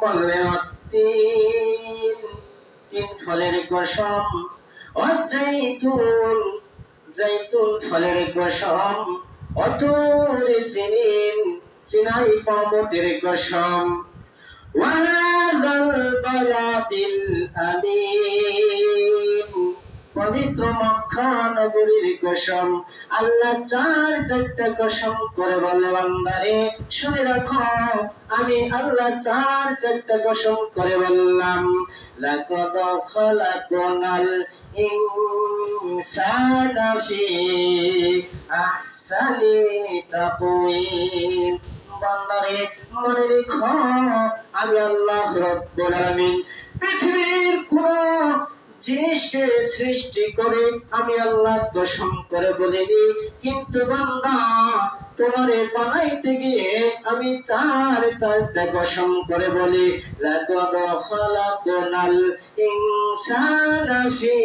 বললেন তিন তিন ফলের কসম, অজাইতুন জাইতুন ফলের কসম, অতুর সিনিন চিনাই পর্বতের কসম, ওয়াহাদাল বালাদিল আমিন পবিত্র মক্কা নগরীর কসম। আল্লাহ চারটা কসম করে বলে, বান্দারে শুনে রাখো, আমি আল্লাহ চারটা কসম করে বললাম, লাকাদ খালাকনাল ইনসানা ফি আহসানি তাকওয়িম। বান্দারে মনে রেখো, আমি আল্লাহ রাব্বুল আলামিন পৃথিবীর কোন জিনিসকে সৃষ্টি করে আমি আল্লাহ কসম করে বলিনি, কিন্তু বান্দা তোমারে বানাইতে গিয়ে আমি চারটা কসম করে বলি, লাকাদ খালাকনাল ইনসানা ফি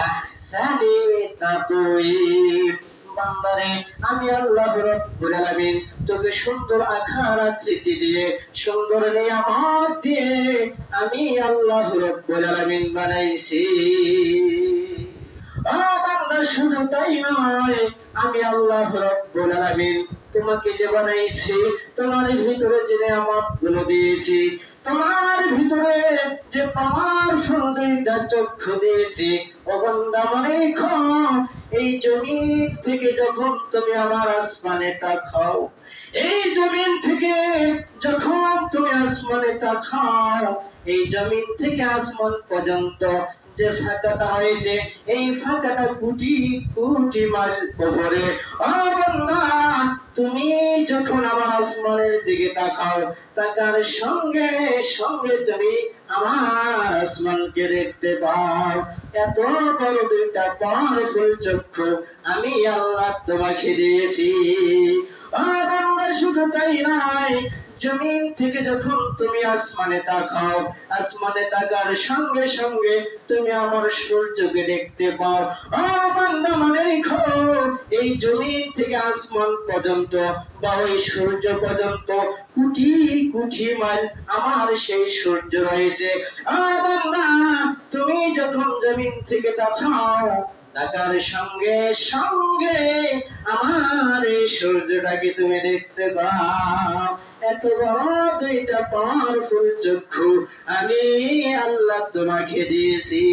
আহসানি তাকওয়িম। বান্দারে আমি আল্লাহ রাব্বুল আলামিন তোকে সুন্দর আকার আকৃতি দিয়ে, সুন্দর নিয়ামত দিয়ে আমি আল্লাহ রাব্বুল আলামিন বানাইছি। বান্দা শুধু তাই নয়, আমি আল্লাহ রাব্বুল আলামিন তোমাকে যে বানাইছি, তোমার ভিতরে যে নিয়ামতগুলো দিয়েছি, তোমার ভিতরে যে পাওয়ারফুল দুইটা চক্ষু দিয়েছি, ও বান্দা মনে রেখো, এই জমিন থেকে যখন তুমি আমার আসমানে তাকাও, এই জমিন থেকে যখন তুমি আসমানে তাকাও, এই জমিন থেকে আসমান পর্যন্ত যে ফাঁকাটা হয়েছে, এই ফাঁকাটা কোটি কোটি মাইল উপরে। ও বান্দা, তুমি যখন আমার আসমানের দিকে তাকাও, তাকার সঙ্গে সঙ্গে তুমি আমার আসমানকে দেখতে পাও। এত বড় দুইটা পাওয়ারফুল চক্ষু আমি আল্লাহ তোমাকে দিয়েছি। ও বান্দা, শুধু তাই নয়, জমিন থেকে যখন তুমি আসমানে তাকাও, আসমানে তাকার সঙ্গে সঙ্গে তুমি আমার সূর্যকে দেখতে পাও। ও বান্দা মনে রেখো, এই জমিন থেকে আসমান পর্যন্ত বা ওই সূর্য পর্যন্ত কোটি কোটি মাইল আমার সেই সূর্য রয়েছে। ও বান্দা, তুমি যখন জমিন থেকে তাকাও, তাকার সঙ্গে সঙ্গে আমার এই সূর্যটাকে তুমি দেখতে পাও। এত বড় দুইটা পাওয়ারফুল চক্ষু আমি আল্লাহ তোমাকে দিয়েছি।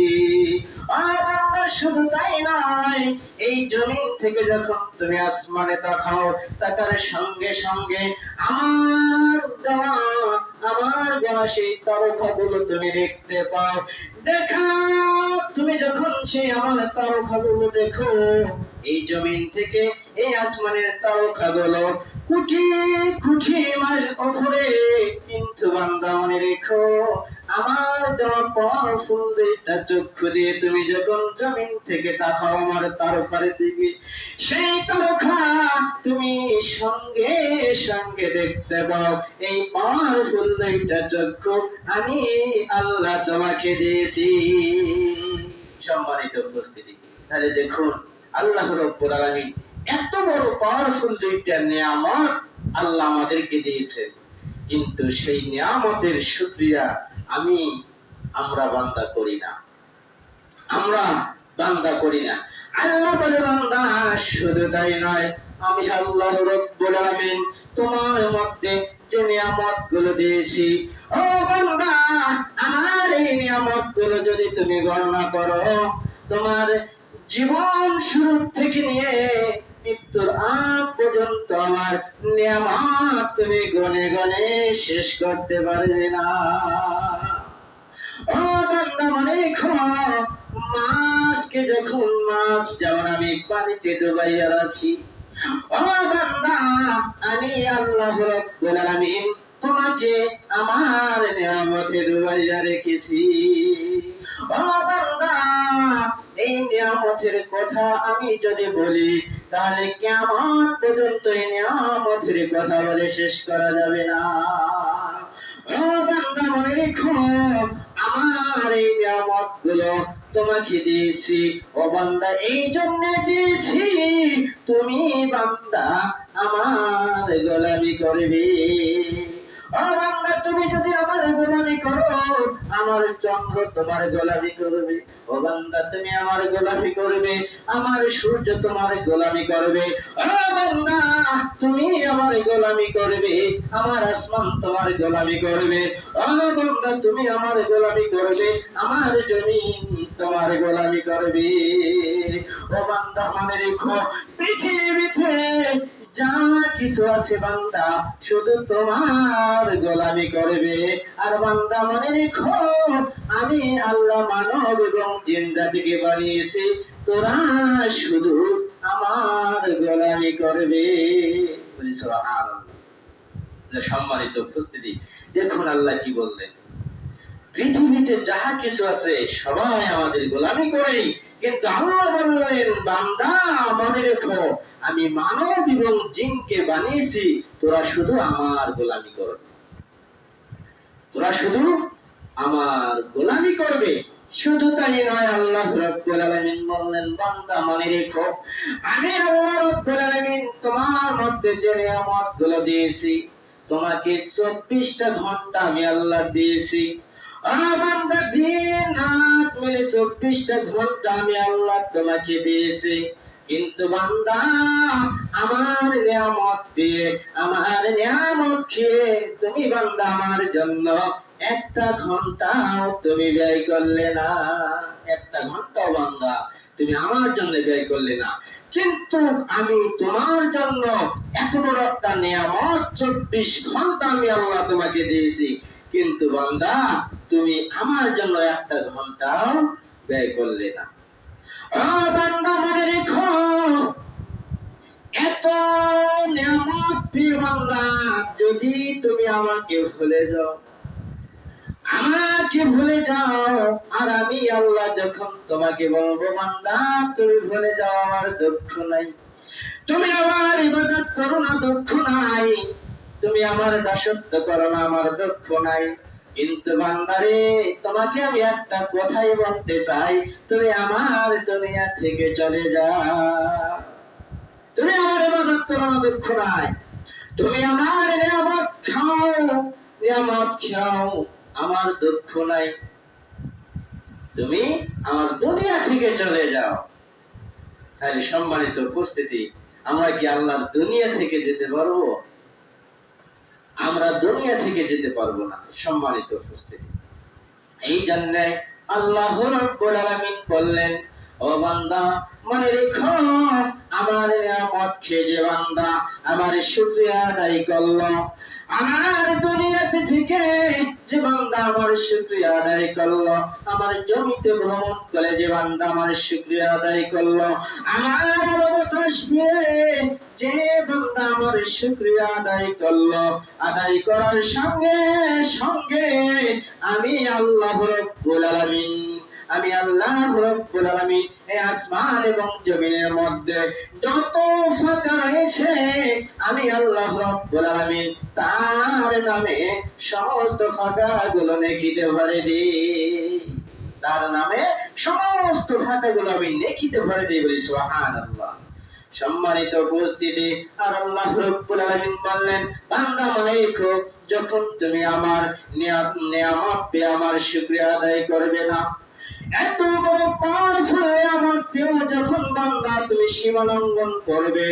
শুধু তাই নয়, এই জমিন থেকে যখন তুমি আসমানে তাকাও, তাকার সঙ্গে সঙ্গে আমার দেওয়া সেই তারকাগুলো তুমি দেখতে পাও। দেখা তুমি যখন সেই আমার তারকাগুলো দেখো, এই জমিন থেকে এই আসমানের তারকাগুলো কোটি কোটি মাইল উপরে, কিন্তু বান্দা মনে রেখো, আমার দেওয়া পাওয়ারফুল দুইটা চক্ষু দিয়ে তুমি যখন জমিন থেকে তাকাও আমার তারকার দিকে, সেই তারকা তুমি সঙ্গে সঙ্গে দেখতে পাও। এই পাওয়ারফুল দুইটা চক্ষু আমি আল্লাহ তোমাকে দিয়েছি। সম্মানিত উপস্থিতি, তাহলে দেখুন আল্লাহ রাব্বুল আলামিন এত বড় পাওয়ারফুল দুইটা নিয়ামত আল্লাহ আমাদেরকে দিয়েছেন, কিন্তু সেই নিয়ামতের শুকরিয়া আমরা বান্দা করি না, আমরা বান্দা করি না। আল্লাহ বলে, বান্দা শুধু তাই নয়, আমি আল্লাহ রাব্বুল আলামিন তোমার মধ্যে যে নিয়ামতগুলো দিয়েছি, ও বান্দা, আমার এই নিয়ামতগুলো যদি তুমি গণনা করো, তোমার জীবন শুরু থেকে নিয়ে মৃত্যুর আগ পর্যন্ত আমার নিয়ামত তুমি গনে গনে শেষ করতে পারবে না। ও বান্দা মনে রেখো, মাছকে যখন মাছ যেমন আমি পানিতে ডুবাইয়া রাখি, ও বান্দা আমি আল্লাহ রাব্বুল আলামিন তোমাকে আমার নিয়ামতে ডুবাইয়া রেখেছি। ও বান্দা, এই নিয়ামতের কথা আমি যদি বলি, তাহলে কিয়ামত পর্যন্ত এই নিয়ামতের কথা বলে শেষ করা যাবে না। ও বান্দা মনে রেখো, আমার এই নিয়ামতগুলো তোমাকে দিয়েছি, ও বান্দা এই জন্য দিয়েছি তুমি বান্দা আমার গোলামি করবে। ও বান্দা, তুমি যদি আমার করো, আমার চন্দ্র তোমার গোলামি করবে। ও বান্দা তুমি আমার গোলামি করবে, আমার সূর্য তোমার গোলামি করবে। ও বান্দা তুমি আমার গোলামি করবে, আমার আসমান তোমার গোলামি করবে। ও বান্দা তুমি আমার গোলামি করবে, আমার জমিন তোমার গোলামি করবে। ও বান্দা মনে রেখো, পৃথিবীতে যা কিছু আছে বান্দা শুধু তোমার গোলামি করবে। আর বান্দা মনে রেখো, আমি আল্লাহ মানব এবং জিন জাতিকে বানিয়েছি, তোরা শুধু আমার গোলামি করবে। সম্মানিত উপস্থিতি, দেখুন আল্লাহ কি বললেন, পৃথিবীতে যাহা কিছু আছে সবাই আমাদের গোলামি করে, কিন্তু আল্লাহ বললেন বান্দা মনে রেখো, আমি মানব এবং জিনকে বানিয়েছি, তোরা শুধু আমার গোলামি করবে, তোরা শুধু আমার গোলামি করবে। শুধু তাই নয়, আল্লাহ রাব্বুল আলামিন বললেন বান্দা মনে রেখো, আমি আল্লাহ রাব্বুল আলামিন তোমার মধ্যে যে নিয়ামতগুলো দিয়েছি, তোমাকে 24টা ঘন্টা আমি আল্লাহ দিয়েছি। বান্দা দিন রাত মিলে 24টা ঘন্টা আমি আল্লাহ তোমাকে দিয়েছি, কিন্তু বান্দা আমার নিয়ামত দিয়ে, আমার নিয়ামত খেয়ে তুমি বান্দা আমার জন্য একটা ঘন্টাও তুমি ব্যয় করলে না। একটা ঘন্টাও বান্দা তুমি আমার জন্য ব্যয় করলে না। কিন্তু আমি তোমার জন্য এত বড় একটা নিয়ামত 24 ঘন্টা আমি আল্লাহ তোমাকে দিয়েছি, কিন্তু বান্দা তুমি আমার জন্য একটা ঘন্টাও ব্যয় করলে না। বান্দা মনে রেখো, এত নিয়ামত প্রিয় বান্দা, যদি তুমি আমাকে ভুলে যাও, আমাকে ভুলে যাও, আর আমি আল্লাহ যখন তোমাকে বলবো বান্দা তুমি ভুলে যাও, আমার দুঃখ নাই, তুমি আমার ইবাদত করো না, দুঃখ নাই, তুমি আমার দাসত্ব করো না, আমার দুঃখ নাই, কিন্তু বান্দারে তোমাকে আমি একটা কথাই বলতে চাই, তুমি আমার দুনিয়া থেকে চলে যাও। তুমি আমার ইবাদত করো না, দুঃখ নাই, তুমি আমার নিয়ামত খাও, নিয়ামত খাও, আমার দুঃখ নাই, তুমি আমার দুনিয়া থেকে চলে যাও। তাহলে সম্মানিত উপস্থিতি, আমরা কি আল্লাহর দুনিয়া থেকে যেতে পারবো? আমরা দুনিয়া থেকে যেতে পারবো না। সম্মানিত উপস্থিতি, এই জন্য আল্লাহ রাব্বুল আলামিন বললেন, ও বান্দা মনে রেখো, আমার নিয়ামত খেয়ে যে বান্দা আমার শুকরিয়া আদায় করলো, আমার দুনিয়াতে থেকে যে বান্দা আমার শুকরিয়া আদায় করলো, আমার জমিতে ভ্রমণ করে যে বান্দা আমার শুকরিয়া আদায় করলো, আমার বাতাস পেয়ে যে বান্দা আমার শুকরিয়া আদায় করলো, আদায় করার সঙ্গে সঙ্গে আমি আল্লাহ রাব্বুল আলামিন, আমি আল্লাহ রাব্বুল আলামিন এই আসমান এবং জমিনের মধ্যে যত ফাঁকা রয়েছে, আমি আল্লাহ রাব্বুল আলামিন তার নামে সমস্ত ফাঁকাগুলো নেকিতে ভরে দিই, তার নামে সমস্ত ফাঁকাগুলো আমি নেকিতে ভরে দিই। বলি সুবহানাল্লাহ। সম্মানিত উপস্থিতি, আর আল্লাহ রাব্বুল আলামিন বললেন বান্দা মনে রেখো, যখন তুমি আমার নিয়ামত পেয়ে আমার শুকরিয়া আদায় করবে না, এত বড় পাওয়ারফুল আমার প্রিয়, যখন বান্দা তুমি সীমা লঙ্ঘন করবে,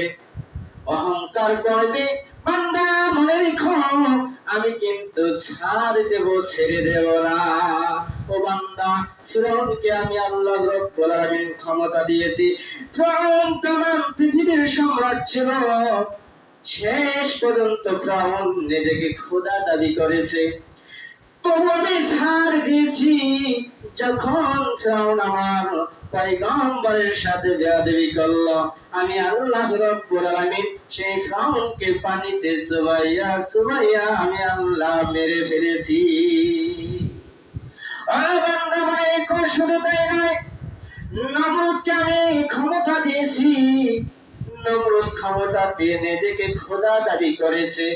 অহংকার করবে, বান্দা মনে রেখো, আমি কিন্তু ছাড় দেব, ছেড়ে দেব না। ও বান্দা, ফিরআউনকে আমি আল্লাহ রাব্বুল আলামিন ক্ষমতা দিয়েছি। ফিরআউন तमाम পৃথিবীর সম্রাট ছিল, শেষ পর্যন্ত ফিরআউন নিজেকে খোদা দাবি করেছে, তবু আমি ছাড় দিয়েছি। যখন ফিরআউন আমার পয়গম্বরের সাথে বেয়াদবি করলো, আমি আল্লাহ রাব্বুল আলামিন সেই ফিরআউনকে পানিতে চুবাইয়া চুবাইয়া আমি আল্লাহ মেরে ফেলেছি। বান্দা মনে রেখো, শুধু তাই নয়, নমরুদকে আমি ক্ষমতা দিয়েছি, নমরুদ ক্ষমতা পেয়ে নিজেকে খোদা দাবি করেছে।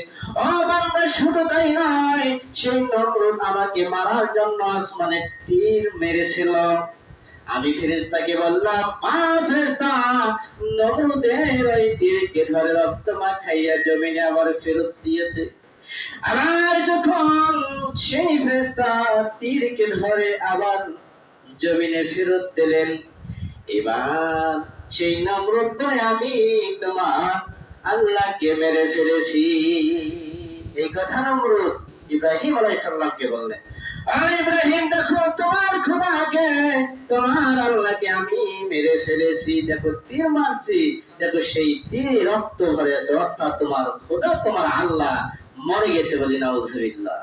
ও বান্দা শুধু তাই নয়, সেই নমরুদ আমাকে মারার জন্য আসমানে তীর মেরেছিল, আমি ফেরেশতাকে বললাম, ফেরেশতা, নমরুদের ওই তীরকে ধরে রক্ত মাখাইয়া জমিনে আবার ফেরত দিয়ে দে। আর যখন সেই ফেরেশতা তীরকে ধরে আবার জমিনে ফেরত দিলেন, এবার সেই নমরুদ বলে, আমি তোমার আল্লাহকে মেরে ফেলেছি। এই কথা নমরুদ ইব্রাহিম আলাইহিস সালামকে বললেন, আর ইব্রাহিম দেখো তোমার খোদাকে, তোমার আল্লাহকে আমি মেরে ফেলেছি, দেখো তীর মারছি, দেখো সেই তীরে রক্ত ভরে আছে, অর্থাৎ তোমার খোদা তোমার আল্লাহ মরে গেছে। বলি নাউজুবিল্লাহ।